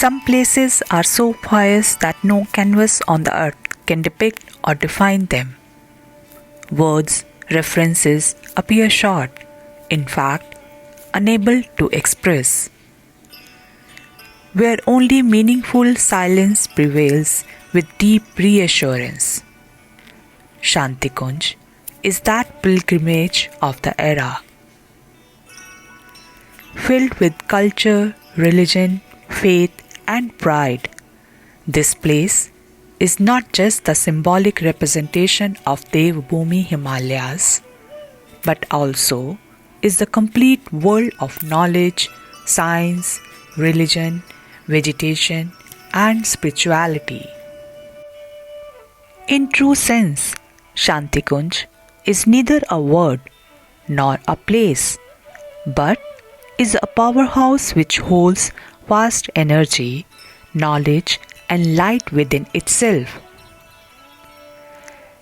Some places are so pious that no canvas on the earth can depict or define them. Words, references appear short, in fact, unable to express. Where only meaningful silence prevails with deep reassurance. Shantikunj is that pilgrimage of the era. Filled with culture, religion, faith, and pride, this place is not just the symbolic representation of Devbhoomi Himalayas, but also is the complete world of knowledge, science, religion, vegetation, and spirituality. In true sense, Shantikunj is neither a word nor a place, but is a powerhouse which holds vast energy, knowledge, and light within itself.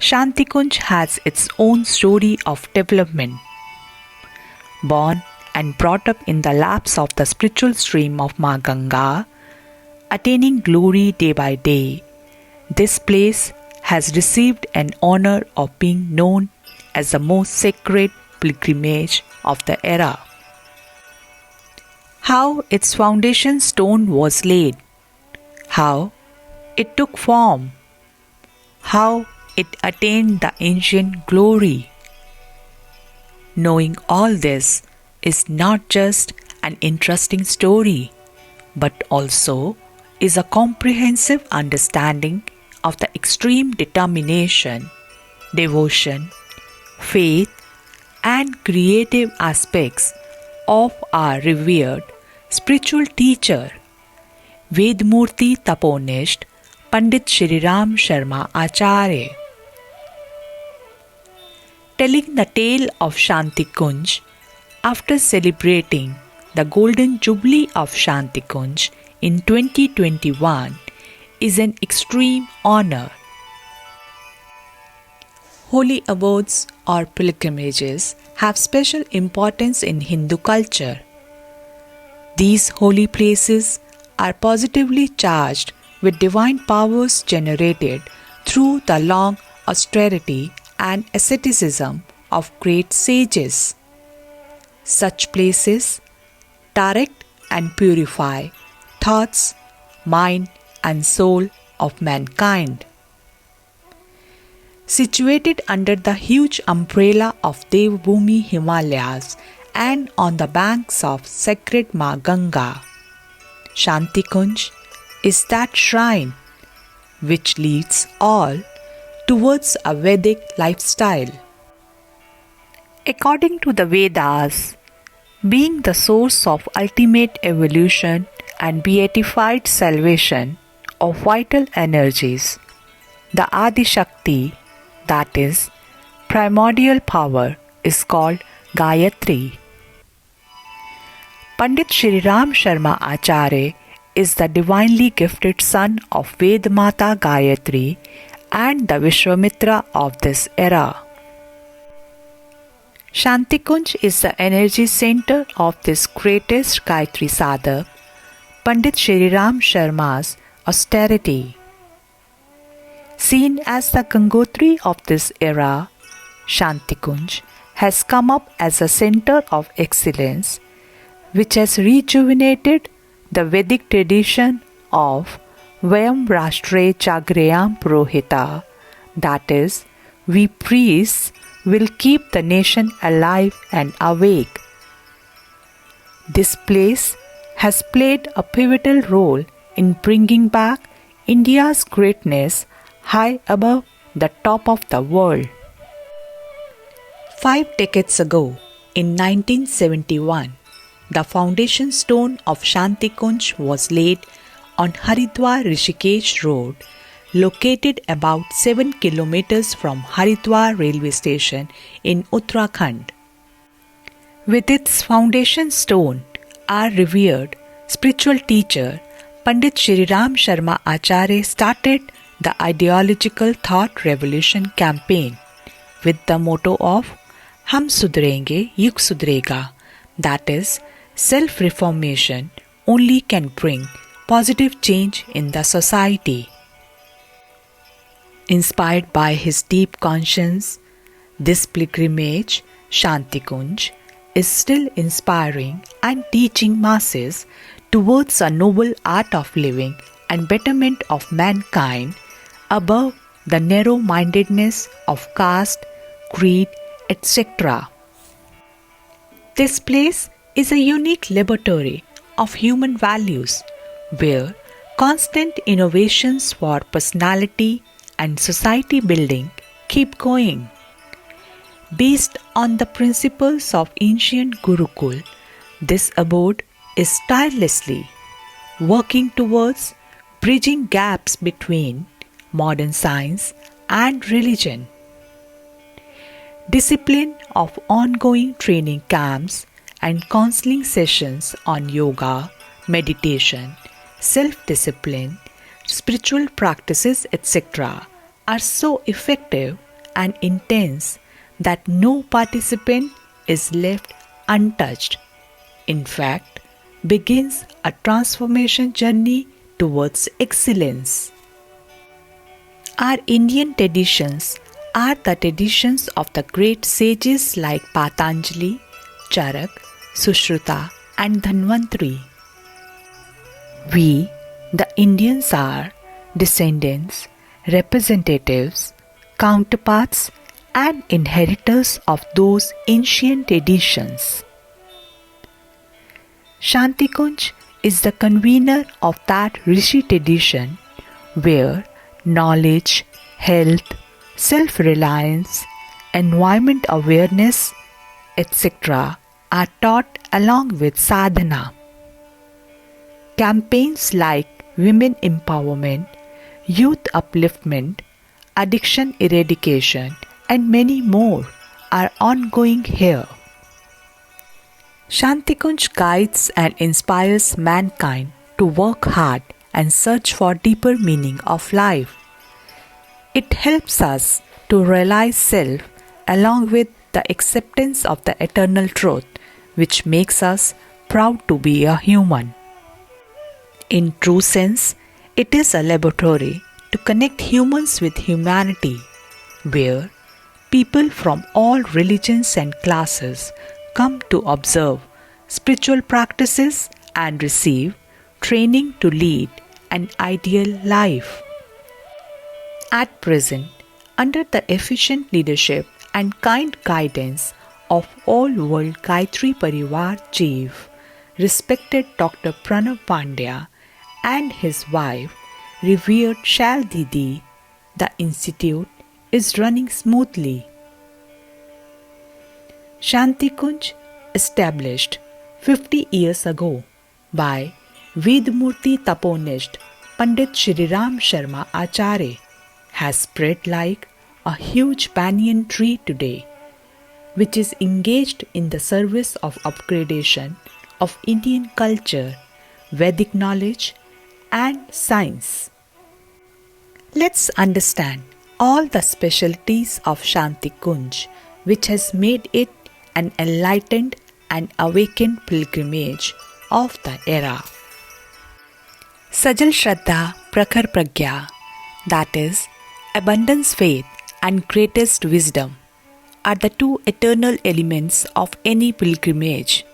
Shantikunj has its own story of development. Born and brought up in the laps of the spiritual stream of Ma Ganga, attaining glory day by day, this place has received an honor of being known as the most sacred pilgrimage of the era. How its foundation stone was laid, how it took form, how it attained the ancient glory. Knowing all this is not just an interesting story, but also is a comprehensive understanding of the extreme determination, devotion, faith, and creative aspects of our revered spiritual teacher, Vedmurti Taponist Pandit Shri Ram Sharma Acharya. Telling the tale of Shantikunj after celebrating the Golden Jubilee of Shantikunj in 2021 is an extreme honor. Holy abodes or pilgrimages have special importance in Hindu culture. These holy places are positively charged with divine powers generated through the long austerity and asceticism of great sages. Such places direct and purify thoughts, mind, and soul of mankind. Situated under the huge umbrella of Devbhoomi Himalayas and on the banks of sacred Ma Ganga, Shantikunj is that shrine which leads all towards a Vedic lifestyle. According to the Vedas, being the source of ultimate evolution and beatified salvation of vital energies, the Adi Shakti, that is, primordial power, is called Gayatri. Pandit Shri Ram Sharma Acharya is the divinely gifted son of Vedmata Gayatri and the Vishwamitra of this era. Shantikunj is the energy center of this greatest Gayatri Sadhak, Pandit Shri Ram Sharma's austerity. Seen as the Gangotri of this era, Shantikunj has come up as a center of excellence which has rejuvenated the Vedic tradition of Vayam Rashtre Jagrayam Purohita, that is, we priests will keep the nation alive and awake. This place has played a pivotal role in bringing back India's greatness high above the top of the world. 5 decades ago, in 1971, the foundation stone of Shantikunj was laid on Haridwar-Rishikesh Road, located about 7 kilometers from Haridwar railway station in Uttarakhand. With its foundation stone, our revered spiritual teacher Pandit Shri Ram Sharma Acharya started the ideological thought revolution campaign with the motto of Hum Sudhrenge Yug Sudhrega, that is, self-reformation only can bring positive change in the society. Inspired by his deep conscience, this pilgrimage, Shantikunj, is still inspiring and teaching masses towards a noble art of living and betterment of mankind above the narrow-mindedness of caste, creed, etc. This place is a unique laboratory of human values where constant innovations for personality and society building keep going. Based on the principles of ancient Gurukul, this abode is tirelessly working towards bridging gaps between modern science and religion. Discipline of ongoing training camps and counseling sessions on yoga, meditation, self-discipline, spiritual practices, etc. are so effective and intense that no participant is left untouched. In fact, begins a transformation journey towards excellence. Our Indian traditions are the traditions of the great sages like Patanjali, Charak, Sushruta and Dhanvantari. We, the Indians, are descendants, representatives, counterparts and inheritors of those ancient traditions. Shantikunj is the convener of that Rishi tradition where knowledge, health, self-reliance, environment awareness, etc. are taught along with sadhana. Campaigns like women empowerment, youth upliftment, addiction eradication, and many more are ongoing here. Shantikunj guides and inspires mankind to work hard and search for deeper meaning of life. It helps us to realize self along with the acceptance of the eternal truth, which makes us proud to be a human. In true sense, it is a laboratory to connect humans with humanity, where people from all religions and classes come to observe spiritual practices and receive training to lead an ideal life. At present, under the efficient leadership and kind guidance of all World Gayatri Pariwar Chief, respected Dr. Pranav Pandya and his wife, revered Shanti, the institute is running smoothly. Shantikunj, established 50 years ago by Vedmurti Taponist Pandit Shri Ram Sharma Acharya, has spread like a huge banyan tree today, which is engaged in the service of upgradation of Indian culture, Vedic knowledge and science. Let's understand all the specialties of Shantikunj, which has made it an enlightened and awakened pilgrimage of the era. Sajal Shraddha Prakhar Pragya, that is, abundance faith and greatest wisdom, are the two eternal elements of any pilgrimage.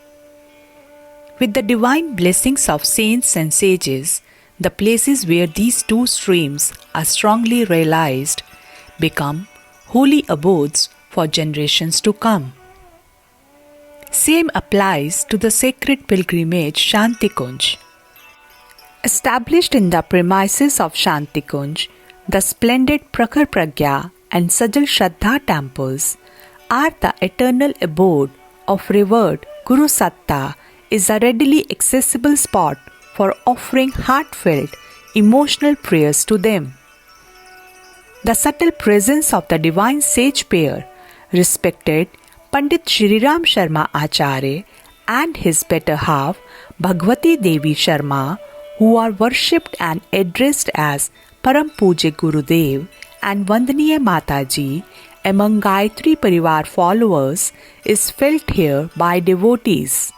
With the divine blessings of saints and sages, the places where these two streams are strongly realized become holy abodes for generations to come. Same applies to the sacred pilgrimage Shantikunj. Established in the premises of Shantikunj, the splendid Prakhar Pragya and Sajal Shraddha temples are the eternal abode of revered Guru Satta, is a readily accessible spot for offering heartfelt, emotional prayers to them. The subtle presence of the divine sage pair, respected Pandit Shri Ram Sharma Acharya and his better half Bhagwati Devi Sharma, who are worshipped and addressed as Param Pujya Gurudev and Vandaniya Mataji among Gayatripariwar followers, is felt here by devotees.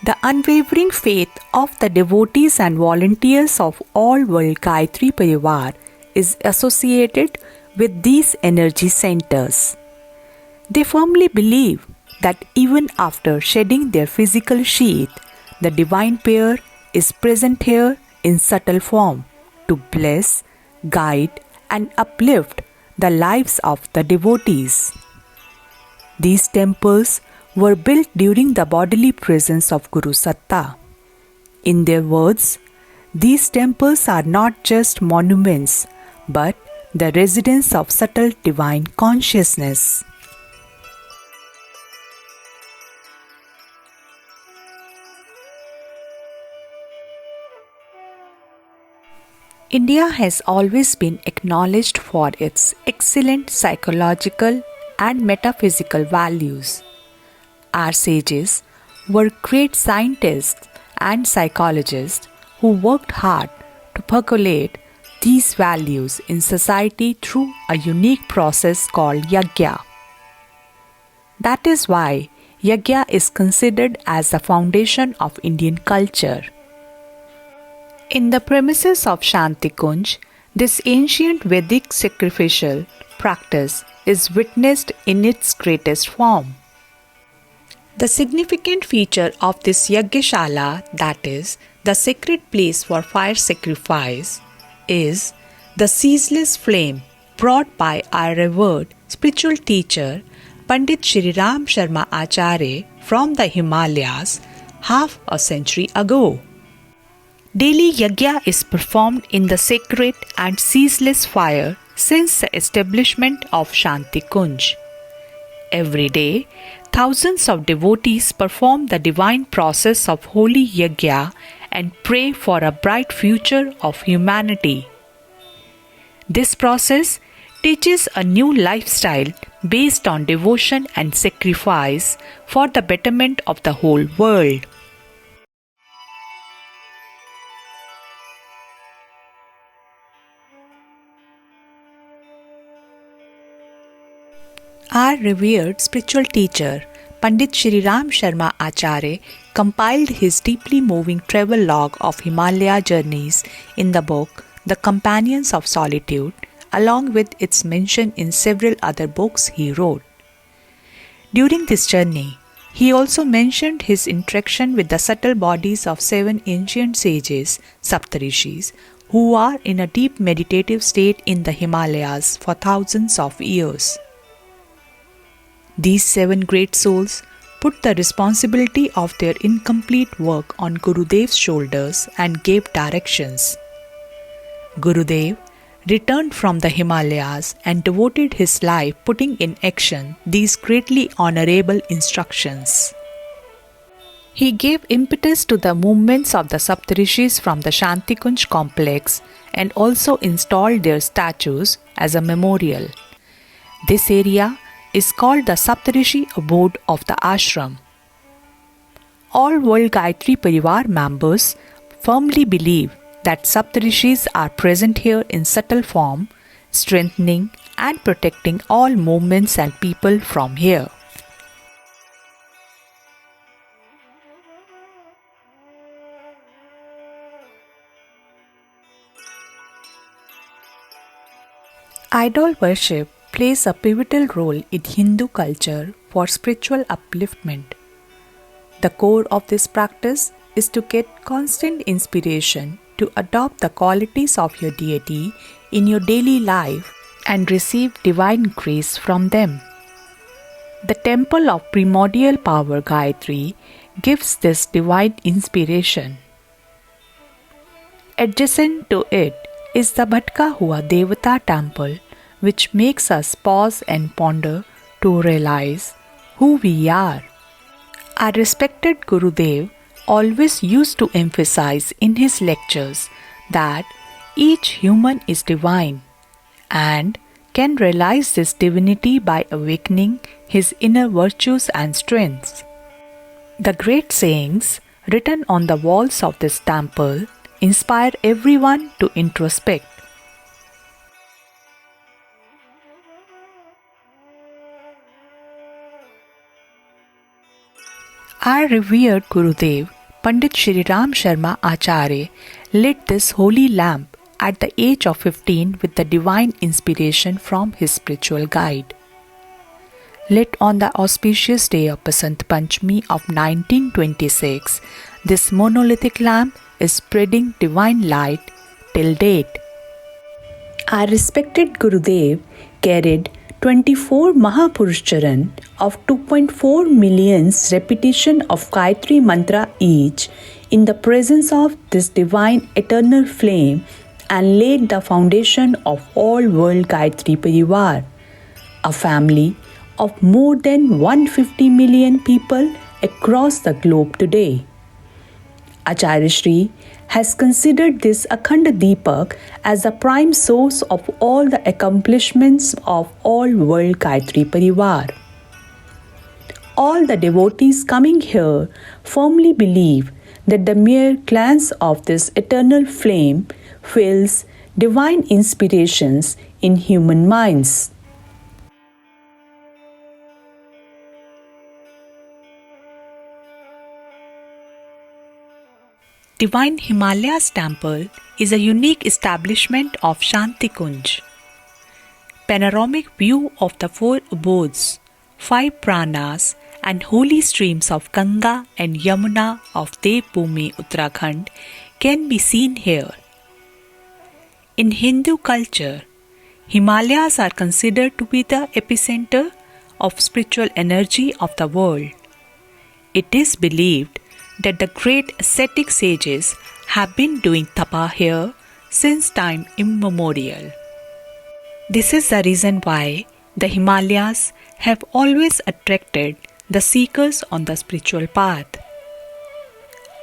The unwavering faith of the devotees and volunteers of all World Gayatri Pariwar is associated with these energy centers. They firmly believe that even after shedding their physical sheath, the divine pair is present here in subtle form to bless, guide, and uplift the lives of the devotees. These temples were built during the bodily presence of Guru Satta. In their words, these temples are not just monuments but the residence of subtle divine consciousness. India has always been acknowledged for its excellent psychological and metaphysical values. Our sages were great scientists and psychologists who worked hard to percolate these values in society through a unique process called yajna. That is why yajna is considered as the foundation of Indian culture. In the premises of Shantikunj, this ancient Vedic sacrificial practice is witnessed in its greatest form. The significant feature of this Yagyashala, that is, the sacred place for fire sacrifice, is the ceaseless flame brought by our revered spiritual teacher Pandit Shri Ram Sharma Acharya from the Himalayas half a century ago. Daily yajna is performed in the sacred and ceaseless fire since the establishment of Shantikunj. Every day, thousands of devotees perform the divine process of holy yajna and pray for a bright future of humanity. This process teaches a new lifestyle based on devotion and sacrifice for the betterment of the whole world. Our revered spiritual teacher, Pandit Shri Ram Sharma Acharya, compiled his deeply moving travelogue of Himalaya journeys in the book The Companions of Solitude, along with its mention in several other books he wrote. During this journey, he also mentioned his interaction with the subtle bodies of 7 ancient sages, Saptarishis, who are in a deep meditative state in the Himalayas for thousands of years. These 7 great souls put the responsibility of their incomplete work on Gurudev's shoulders and gave directions. Gurudev returned from the Himalayas and devoted his life putting in action these greatly honorable instructions. He gave impetus to the movements of the Saptarishis from the Shantikunj complex and also installed their statues as a memorial. This area is called the Saptarishi abode of the ashram. All World Gayatri Pariwar members firmly believe that Saptarishis are present here in subtle form, strengthening and protecting all movements and people from here. Idol worship plays a pivotal role in Hindu culture for spiritual upliftment. The core of this practice is to get constant inspiration to adopt the qualities of your deity in your daily life and receive divine grace from them. The temple of primordial power Gayatri gives this divine inspiration. Adjacent to it is the Bhatka Hua Devata temple, which makes us pause and ponder to realize who we are. Our respected Gurudev always used to emphasize in his lectures that each human is divine and can realize this divinity by awakening his inner virtues and strengths. The great sayings written on the walls of this temple inspire everyone to introspect. Our revered Gurudev, Pandit Shri Ram Sharma Acharya, lit this holy lamp at the age of 15 with the divine inspiration from his spiritual guide. Lit on the auspicious day of Basant Panchami of 1926, this monolithic lamp is spreading divine light till date. Our respected Gurudev carried 24 Mahapurush Charan of 2.4 million repetition of Gayatri Mantra each in the presence of this divine eternal flame and laid the foundation of all World Gayatri Pariwar, a family of more than 150 million people across the globe today. Acharya Shri has considered this Akhanda Deepak as the prime source of all the accomplishments of all World Gayatri Pariwar. All the devotees coming here firmly believe that the mere glance of this eternal flame fills divine inspirations in human minds. Divine Himalayas Temple is a unique establishment of Shantikunj. Panoramic view of the four abodes, 5 pranas and holy streams of Ganga and Yamuna of Devbhoomi Uttarakhand can be seen here. In Hindu culture, Himalayas are considered to be the epicenter of spiritual energy of the world. It is believed that the great ascetic sages have been doing tapa here since time immemorial. This is the reason why the Himalayas have always attracted the seekers on the spiritual path.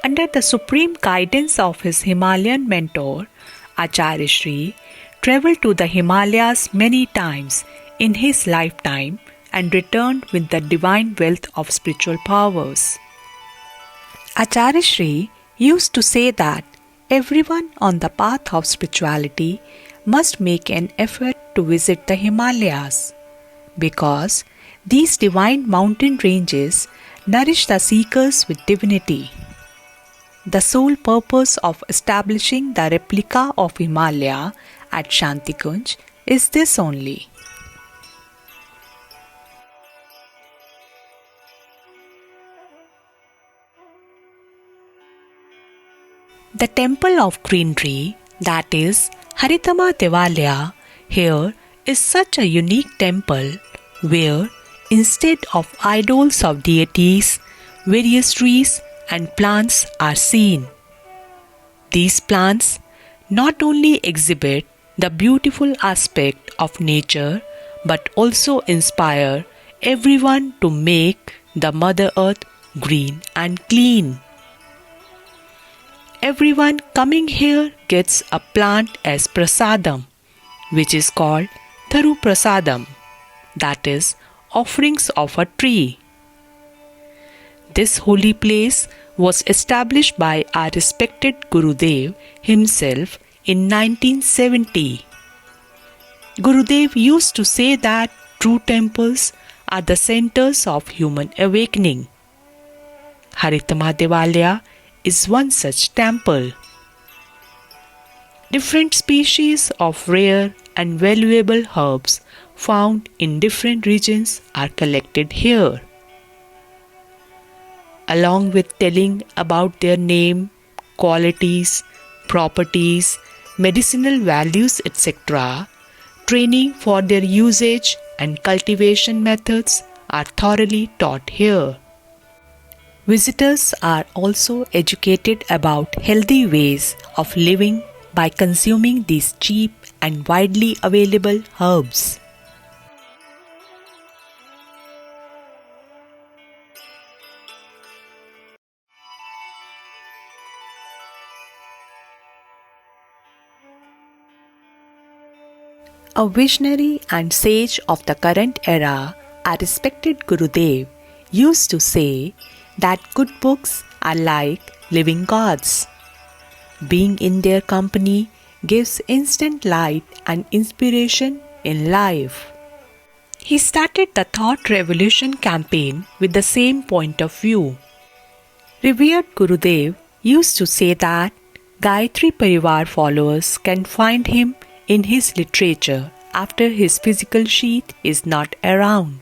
Under the supreme guidance of his Himalayan mentor, Acharya Shri travelled to the Himalayas many times in his lifetime and returned with the divine wealth of spiritual powers. Acharya Shri used to say that everyone on the path of spirituality must make an effort to visit the Himalayas because these divine mountain ranges nourish the seekers with divinity. The sole purpose of establishing the replica of Himalaya at Shantikunj is this only. The temple of greenery, that is Haritama Devalaya, here is such a unique temple where instead of idols of deities, various trees and plants are seen. These plants not only exhibit the beautiful aspect of nature but also inspire everyone to make the Mother Earth green and clean. Everyone coming here gets a plant as prasadam, which is called Tharu Prasadam, that is, offerings of a tree. This holy place was established by our respected Gurudev himself in 1970. Gurudev used to say that true temples are the centers of human awakening. Haritama Devalaya is one such temple. Different species of rare and valuable herbs found in different regions are collected here. Along with telling about their name, qualities, properties, medicinal values, etc., training for their usage and cultivation methods are thoroughly taught here. Visitors are also educated about healthy ways of living by consuming these cheap and widely available herbs. A visionary and sage of the current era, our respected Gurudev used to say that good books are like living gods. Being in their company gives instant light and inspiration in life. He started the Thought Revolution campaign with the same point of view. Revered Gurudev used to say that Gayatripariwar followers can find him in his literature after his physical sheath is not around.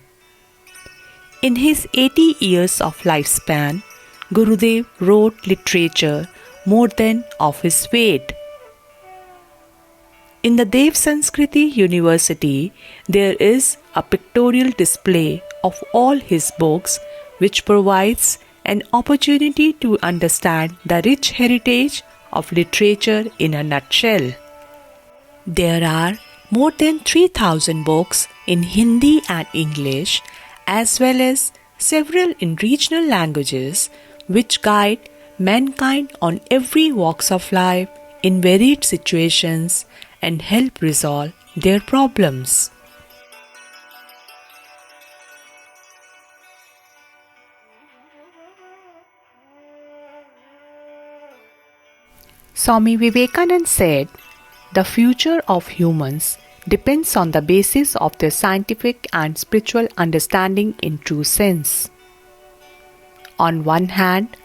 In his 80 years of lifespan, Gurudev wrote literature more than of his weight. In the Dev Sanskriti University, there is a pictorial display of all his books, which provides an opportunity to understand the rich heritage of literature in a nutshell. There are more than 3,000 books in Hindi and English, as well as several in regional languages, which guide mankind on every walks of life in varied situations and help resolve their problems. Swami Vivekananda said, "The future of humans depends on the basis of their scientific and spiritual understanding in true sense." On one hand,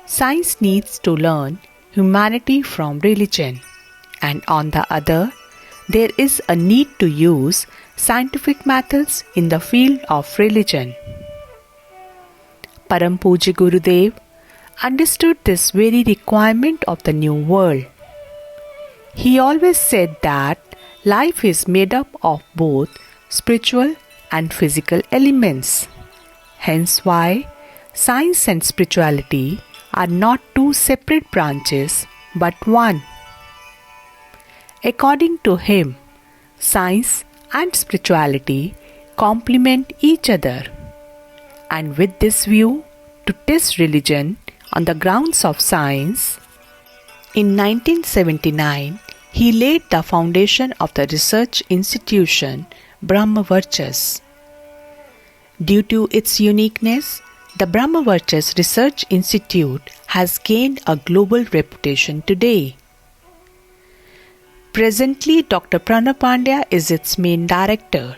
science needs to learn humanity from religion, and on the other, there is a need to use scientific methods in the field of religion. Param Pujya Gurudev understood this very requirement of the new world. He always said that life is made up of both spiritual and physical elements. Hence why science and spirituality are not two separate branches but one. According to him, science and spirituality complement each other. And with this view, to test religion on the grounds of science, in 1979, he laid the foundation of the research institution Brahmavarchas. Due to its uniqueness, the Brahmavarchas Research Institute has gained a global reputation today. Presently, Dr. Pranav Pandya is its main director,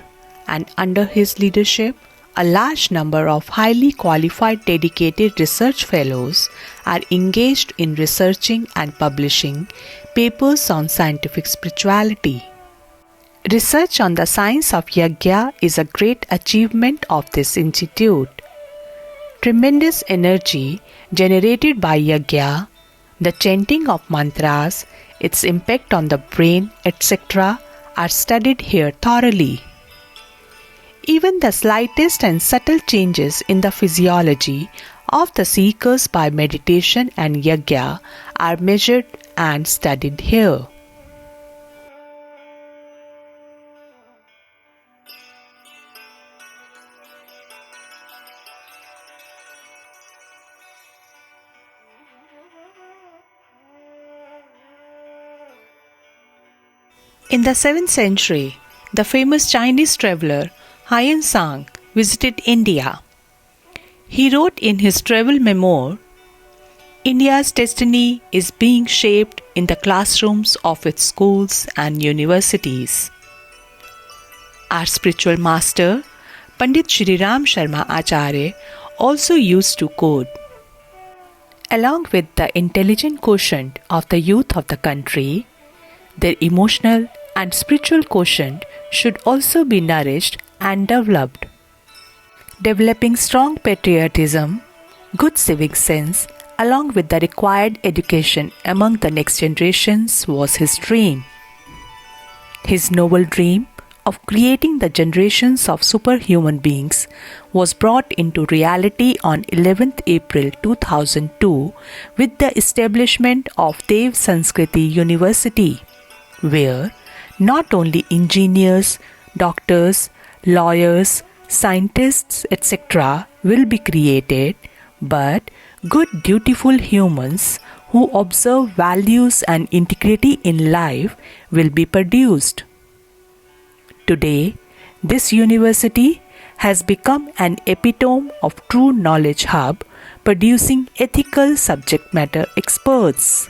and under his leadership, a large number of highly qualified dedicated research fellows are engaged in researching and publishing papers on scientific spirituality. Research on the science of yajna is a great achievement of this institute. Tremendous energy generated by yajna, the chanting of mantras, its impact on the brain, etc., are studied here thoroughly. Even the slightest and subtle changes in the physiology of the seekers by meditation and yajna are measured and studied here. In the 7th century, the famous Chinese traveler Huan Sang visited India. He wrote in his travel memoir, "India's destiny is being shaped in the classrooms of its schools and universities." Our spiritual master, Pandit Shri Ram Sharma Acharya, also used to quote, "Along with the intelligent quotient of the youth of the country, their emotional and spiritual quotient should also be nourished and developed. Developing strong patriotism, good civic sense, along with the required education among the next generations was his dream. His noble dream of creating the generations of superhuman beings was brought into reality on 11th April 2002 with the establishment of Dev Sanskriti University, where not only engineers, doctors, lawyers, scientists, etc. will be created, but good, dutiful humans who observe values and integrity in life will be produced. Today, this university has become an epitome of true knowledge hub, producing ethical subject matter experts.